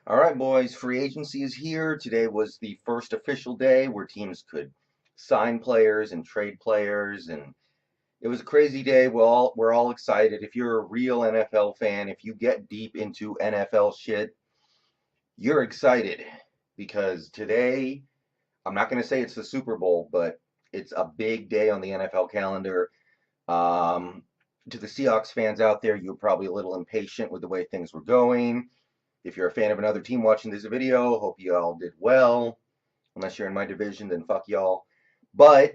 All right, boys, free agency is here. Today was the first official day where teams could sign players and trade players, and it was a crazy day. We're all excited. If you're a real NFL fan, if you get deep into NFL shit, you're excited because today, I'm not going to say it's the Super Bowl, but it's a big day on the NFL calendar. Um, to the Seahawks fans out there, you're probably a little impatient with the way things were going. If you're a fan of another team watching this video, hope you all did well. Unless you're in my division, then fuck y'all. But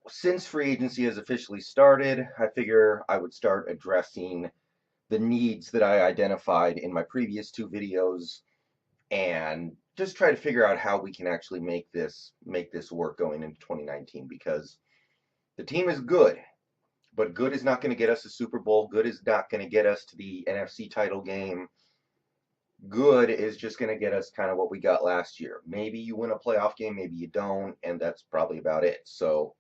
since free agency has officially started, I figure I would start addressing the needs that I identified in my previous two videos and just try to figure out how we can actually make this work going into 2019 because the team is good, but good is not going to get us a Super Bowl. Good is not going to get us to the NFC title game. Good is just going to get us kind of what we got last year. Maybe you win a playoff game, maybe you don't, and that's probably about it. So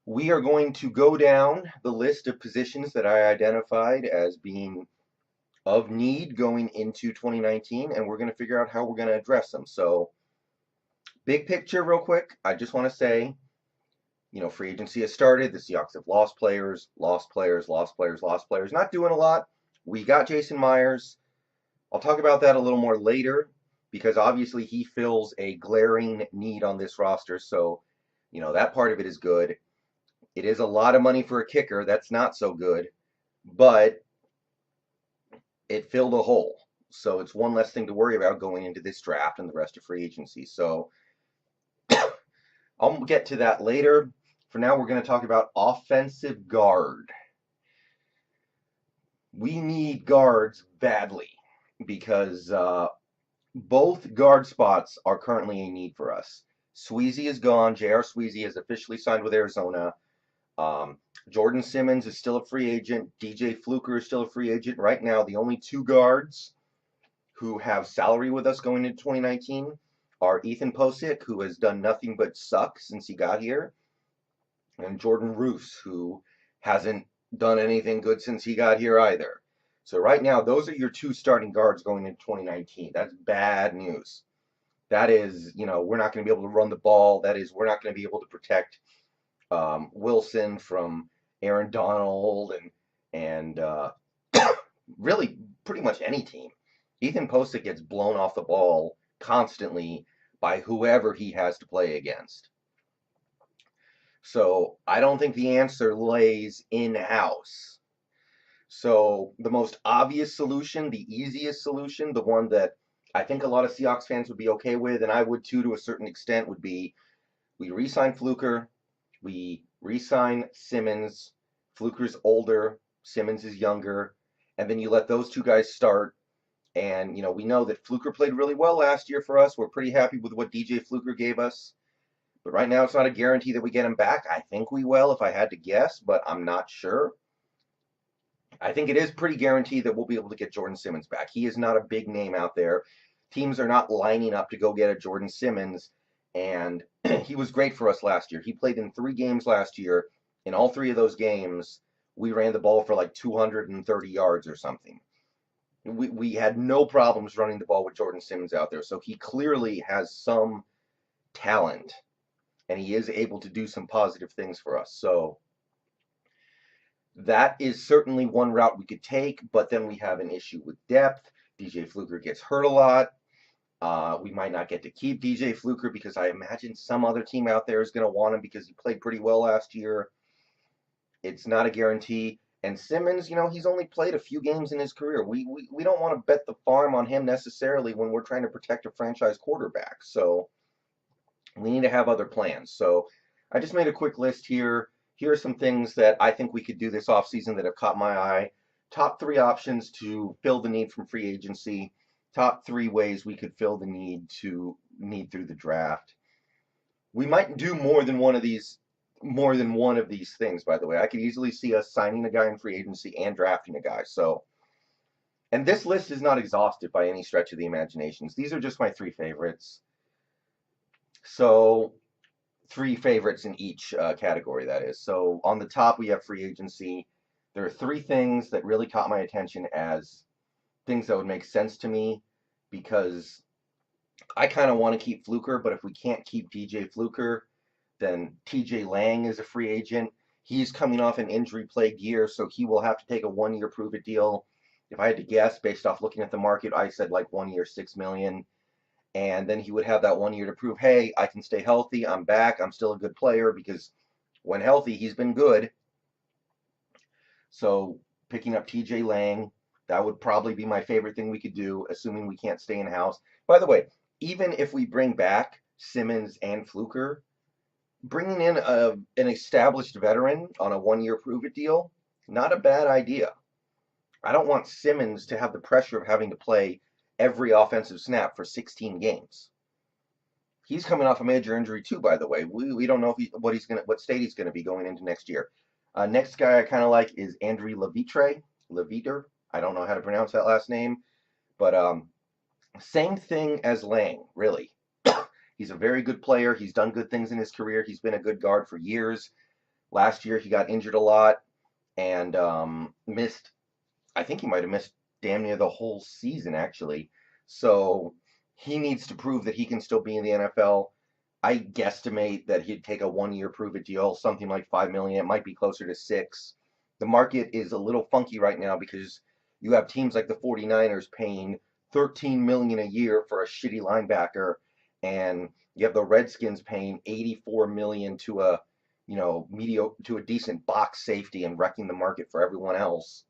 we are going to go down the list of positions that I identified as being of need going into 2019, and we're going to figure out how we're going to address them. So big picture real quick, I just want to say, free agency has started. The Seahawks have lost players, lost players, lost players, lost players. Not doing a lot. We got Jason Myers. I'll talk about that a little more later because obviously he fills a glaring need on this roster. So, that part of it is good. It is a lot of money for a kicker. That's not so good, but it filled a hole. So it's one less thing to worry about going into this draft and the rest of free agency. So I'll get to that later. For now, we're going to talk about offensive guard. We need guards badly because both guard spots are currently a need for us. Sweezy is gone. J.R. Sweezy has officially signed with Arizona. Jordan Simmons is still a free agent. DJ Fluker is still a free agent. Right now, the only two guards who have salary with us going into 2019 are Ethan Posick, who has done nothing but suck since he got here, and Jordan Roos, who hasn't done anything good since he got here either. So right now, those are your two starting guards going into 2019. That's bad news. That is, we're not going to be able to run the ball. That is, we're not going to be able to protect Wilson from Aaron Donald and really pretty much any team. Ethan Posick gets blown off the ball constantly by whoever he has to play against. So I don't think the answer lays in-house. So the most obvious solution, the easiest solution, the one that I think a lot of Seahawks fans would be okay with, and I would too to a certain extent, would be we re-sign Fluker, we re-sign Simmons. Fluker's older, Simmons is younger, and then you let those two guys start. And, we know that Fluker played really well last year for us. We're pretty happy with what DJ Fluker gave us. But right now, it's not a guarantee that we get him back. I think we will, if I had to guess, but I'm not sure. I think it is pretty guaranteed that we'll be able to get Jordan Simmons back. He is not a big name out there. Teams are not lining up to go get a Jordan Simmons, and he was great for us last year. He played in 3 games last year. In all 3 of those games, we ran the ball for like 230 yards or something. We had no problems running the ball with Jordan Simmons out there. So he clearly has some talent, and he is able to do some positive things for us. So that is certainly one route we could take, but then we have an issue with depth. DJ Fluker gets hurt a lot. We might not get to keep DJ Fluker because I imagine some other team out there is going to want him because he played pretty well last year. It's not a guarantee. And Simmons, he's only played a few games in his career. We don't want to bet the farm on him necessarily when we're trying to protect a franchise quarterback. So we need to have other plans. So I just made a quick list here. Here are some things that I think we could do this offseason that have caught my eye. Top 3 options to fill the need from free agency. Top 3 ways we could fill the need through the draft. We might do more than one of these things, by the way. I could easily see us signing a guy in free agency and drafting a guy. So, and this list is not exhaustive by any stretch of the imaginations. These are just my 3 favorites. So 3 favorites in each category, that is. So on the top, we have free agency. There are 3 things that really caught my attention as things that would make sense to me because I kind of want to keep Fluker, but if we can't keep DJ Fluker, then TJ Lang is a free agent. He's coming off an injury-plagued year, so he will have to take a one-year prove-it deal. If I had to guess, based off looking at the market, I said like 1 year, $6 million, and then he would have that 1 year to prove, hey, I can stay healthy. I'm back. I'm still a good player because when healthy, he's been good. So picking up TJ Lang, that would probably be my favorite thing we could do, assuming we can't stay in house. By the way, even if we bring back Simmons and Fluker, bringing in an established veteran on a 1 year prove it deal, not a bad idea. I don't want Simmons to have the pressure of having to play every offensive snap for 16 games. He's coming off a major injury too, by the way. We don't know if what state he's gonna be going into next year. Next guy I kind of like is Andrew Levitre. I don't know how to pronounce that last name, but same thing as Lang, really. He's a very good player. He's done good things in his career. He's been a good guard for years. Last year he got injured a lot and missed. I think he might have missed damn near the whole season actually. So he needs to prove that he can still be in the NFL. I guesstimate that he'd take a 1 year prove it deal, something like 5 million. It might be closer to 6. The market is a little funky right now because you have teams like the 49ers paying 13 million a year for a shitty linebacker, and you have the Redskins paying 84 million to a to a decent box safety and wrecking the market for everyone else.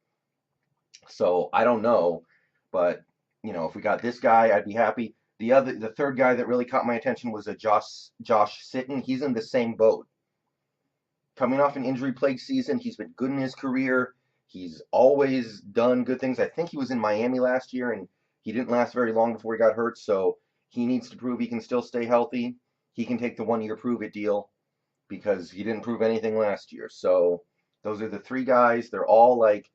So I don't know, but if we got this guy, I'd be happy. The third guy that really caught my attention was a Josh Sitton. He's in the same boat. Coming off an injury-plagued season, he's been good in his career. He's always done good things. I think he was in Miami last year, and he didn't last very long before he got hurt. So he needs to prove he can still stay healthy. He can take the 1 year prove-it deal because he didn't prove anything last year. So those are the three guys. They're all like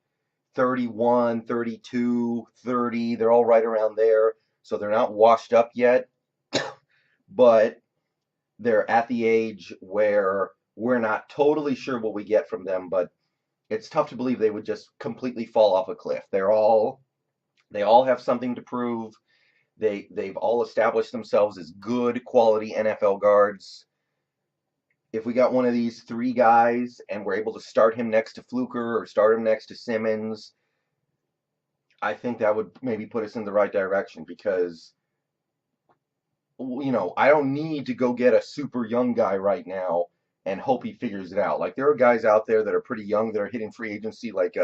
31, 32, 30. They're all right around there. So they're not washed up yet, but they're at the age where we're not totally sure what we get from them, but it's tough to believe they would just completely fall off a cliff. They all have something to prove. They've all established themselves as good quality NFL guards. If we got one of these three guys and we're able to start him next to Fluker or start him next to Simmons, I think that would maybe put us in the right direction because, I don't need to go get a super young guy right now and hope he figures it out. Like, there are guys out there that are pretty young that are hitting free agency, like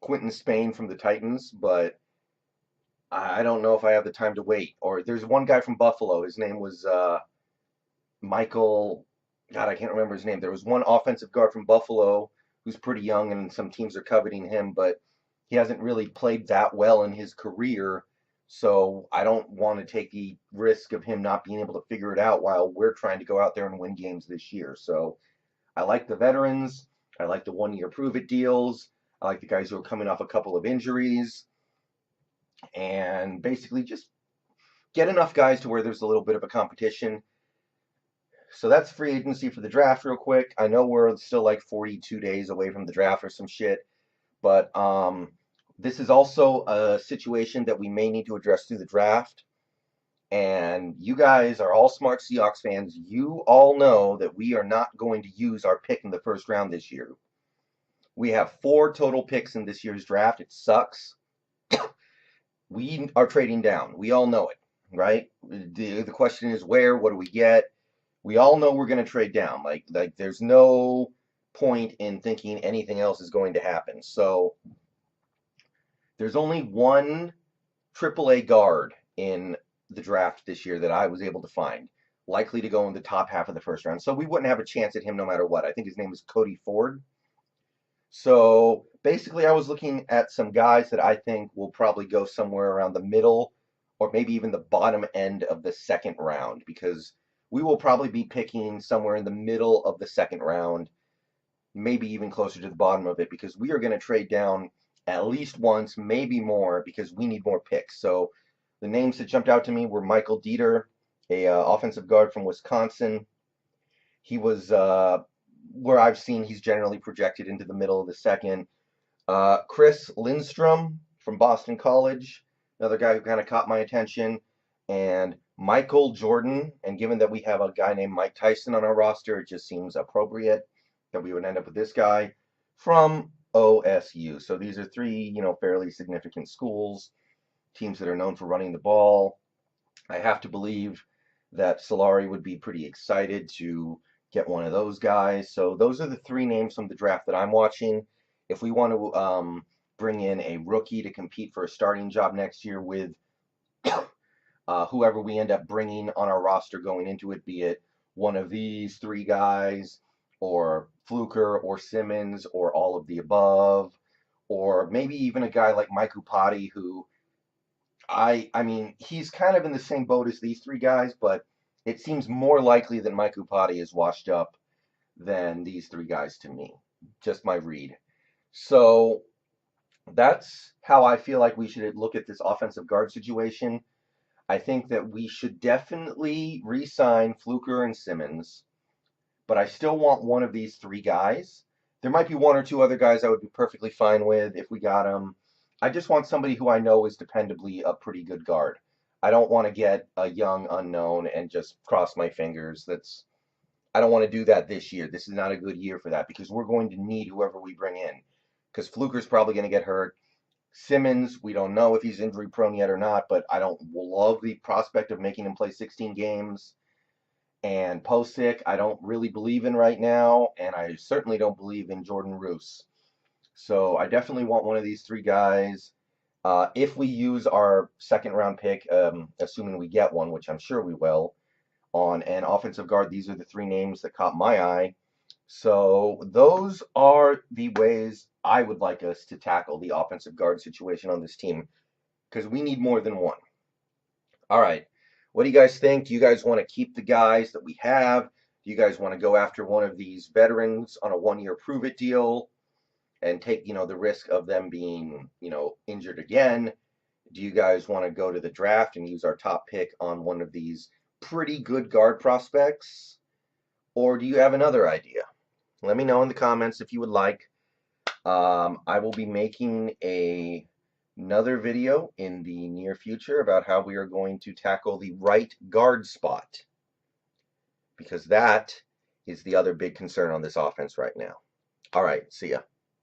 Quentin Spain from the Titans, but I don't know if I have the time to wait. Or there's one guy from Buffalo. His name was Michael. God, I can't remember his name. There was one offensive guard from Buffalo who's pretty young, and some teams are coveting him, but he hasn't really played that well in his career. So I don't want to take the risk of him not being able to figure it out while we're trying to go out there and win games this year. So I like the veterans. I like the 1 year prove it deals. I like the guys who are coming off a couple of injuries. And basically just get enough guys to where there's a little bit of a competition. So that's free agency for the draft real quick. I know we're still like 42 days away from the draft or some shit, but this is also a situation that we may need to address through the draft. And you guys are all smart Seahawks fans. You all know that we are not going to use our pick in the first round this year. We have 4 total picks in this year's draft. It sucks. We are trading down. We all know it, right? The question is where? What do we get? We all know we're going to trade down. Like there's no point in thinking anything else is going to happen. So there's only one AAA guard in the draft this year that I was able to find, likely to go in the top half of the first round. So we wouldn't have a chance at him no matter what. I think his name is Cody Ford. So basically I was looking at some guys that I think will probably go somewhere around the middle or maybe even the bottom end of the second round, because we will probably be picking somewhere in the middle of the second round, maybe even closer to the bottom of it, because we are going to trade down at least once, maybe more, because we need more picks. So the names that jumped out to me were Michael Dieter, a offensive guard from Wisconsin. He was where I've seen he's generally projected into the middle of the second. Chris Lindstrom from Boston College, another guy who kind of caught my attention, and Michael Jordan. And given that we have a guy named Mike Tyson on our roster, it just seems appropriate that we would end up with this guy from OSU. So these are three, fairly significant schools, teams that are known for running the ball. I have to believe that Solari would be pretty excited to get one of those guys. So those are the three names from the draft that I'm watching. If we want to bring in a rookie to compete for a starting job next year with whoever we end up bringing on our roster going into it, be it one of these three guys, or Fluker, or Simmons, or all of the above, or maybe even a guy like Mike Upati, who I mean, he's kind of in the same boat as these three guys, but it seems more likely that Mike Upati is washed up than these three guys to me. Just my read. So that's how I feel like we should look at this offensive guard situation. I think that we should definitely re-sign Fluker and Simmons, but I still want one of these three guys. There might be one or two other guys I would be perfectly fine with if we got them. I just want somebody who I know is dependably a pretty good guard. I don't want to get a young unknown and just cross my fingers. I don't want to do that this year. This is not a good year for that because we're going to need whoever we bring in. Because Fluker's probably going to get hurt. Simmons, we don't know if he's injury prone yet or not, but I don't love the prospect of making him play 16 games. And Posick, I don't really believe in right now, and I certainly don't believe in Jordan Roos. So I definitely want one of these three guys. If we use our second round pick, assuming we get one, which I'm sure we will, on an offensive guard, these are the three names that caught my eye. So those are the ways I would like us to tackle the offensive guard situation on this team, because we need more than one. All right. What do you guys think? Do you guys want to keep the guys that we have? Do you guys want to go after one of these veterans on a one-year prove-it deal and take, the risk of them being, injured again? Do you guys want to go to the draft and use our top pick on one of these pretty good guard prospects? Or do you have another idea? Let me know in the comments if you would like. I will be making another video in the near future about how we are going to tackle the right guard spot, because that is the other big concern on this offense right now. All right, see ya.